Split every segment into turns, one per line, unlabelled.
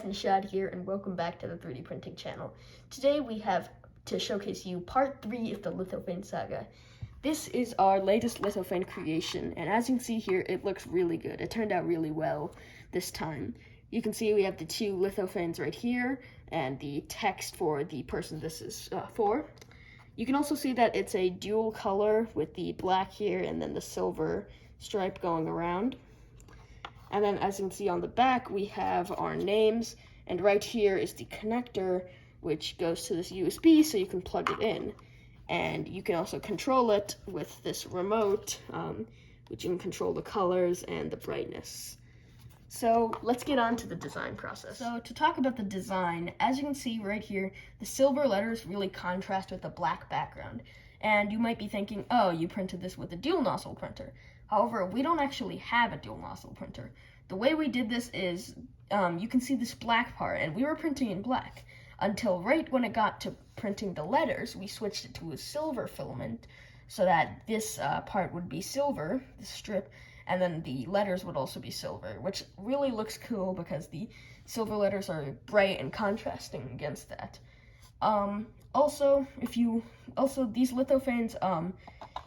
Nishad here, and welcome back to the 3D printing channel. Today we have to showcase you part 3 of the Lithophane Saga. This is our latest Lithophane creation, and as you can see here, it looks really good. It turned out really well this time. You can see we have the 2 Lithophanes right here, and the text for the person this is for. You can also see that it's a dual color with the black here and then the silver stripe going around. And then as you can see on the back, we have our names, and right here is the connector, which goes to this USB so you can plug it in. And you can also control it with this remote, which you can control the colors and the brightness. So let's get on to the design process. So to talk about the design, as you can see right here, the silver letters really contrast with the black background. And you might be thinking, oh, you printed this with a dual nozzle printer. However, we don't actually have a dual nozzle printer. The way we did this is, you can see this black part, and we were printing in black until right when it got to printing the letters, we switched it to a silver filament so that this part would be silver, this strip, and then the letters would also be silver, which really looks cool because the silver letters are bright and contrasting against that. Also, these Lithophanes,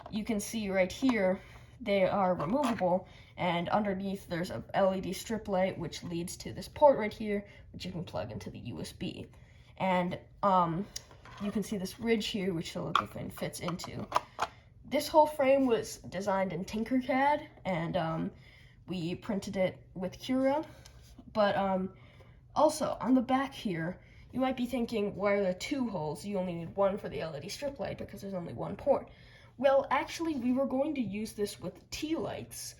you can see right here, they are removable, and underneath there's a LED strip light which leads to this port right here, which you can plug into the USB. And you can see this ridge here, which the Lithophane fits into. This whole frame was designed in Tinkercad, and we printed it with Cura. But also, on the back here, you might be thinking, why are there 2 holes? You only need 1 for the LED strip light because there's only 1 port. Well, actually, we were going to use this with T-lights,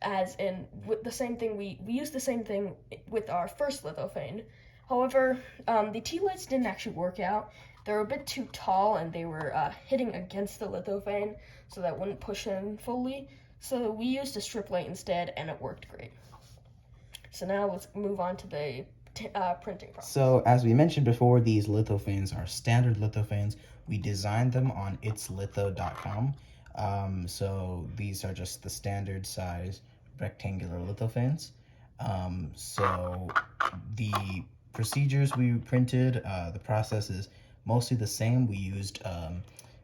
as in with the same thing. We used the same thing with our first Lithophane. However, the T-lights didn't actually work out. They were a bit too tall, and they were hitting against the Lithophane, so that wouldn't push in fully. So we used a strip light instead, and it worked great. So now let's move on to the printing process.
So as we mentioned before, these Lithophanes are standard Lithophanes. We designed them on itslitho.com. So these are just the standard size rectangular Lithophanes. So the procedures we printed, the process is mostly the same. We used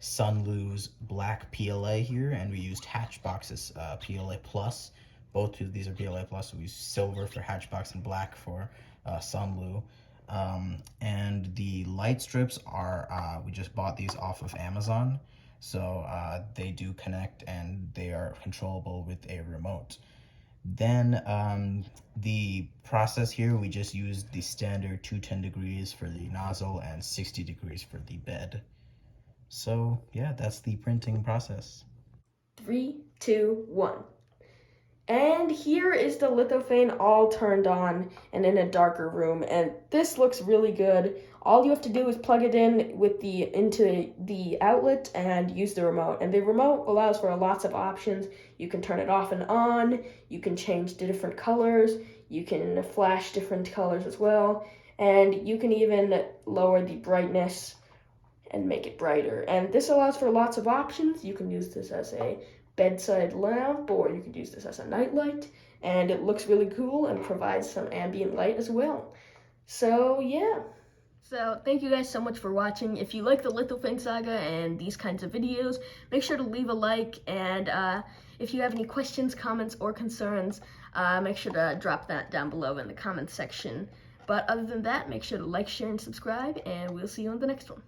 Sunlu's black PLA here, and we used Hatchbox's PLA Plus. Both of these are PLA Plus. So we used silver for Hatchbox and black for Sunlu. And the light strips are, we just bought these off of Amazon. So they do connect, and they are controllable with a remote. Then the process here, we just used the standard 210 degrees for the nozzle and 60 degrees for the bed. So yeah, that's the printing process.
3, 2, 1. And here is the Lithophane all turned on and in a darker room, and this looks really good. All you have to do is plug it in with into the outlet and use the remote. And the remote allows for lots of options. You can turn it off and on, you can change the different colors, you can flash different colors as well, and you can even lower the brightness and make it brighter. And this allows for lots of options. You can use this as a bedside lamp, or you could use this as a night light, and it looks really cool and provides some ambient light as well. So yeah. So thank you guys so much for watching. If you like the Lithophane Saga and these kinds of videos, make sure to leave a like, and if you have any questions, comments, or concerns, make sure to drop that down below in the comments section. But other than that, make sure to like, share, and subscribe, and we'll see you on the next one.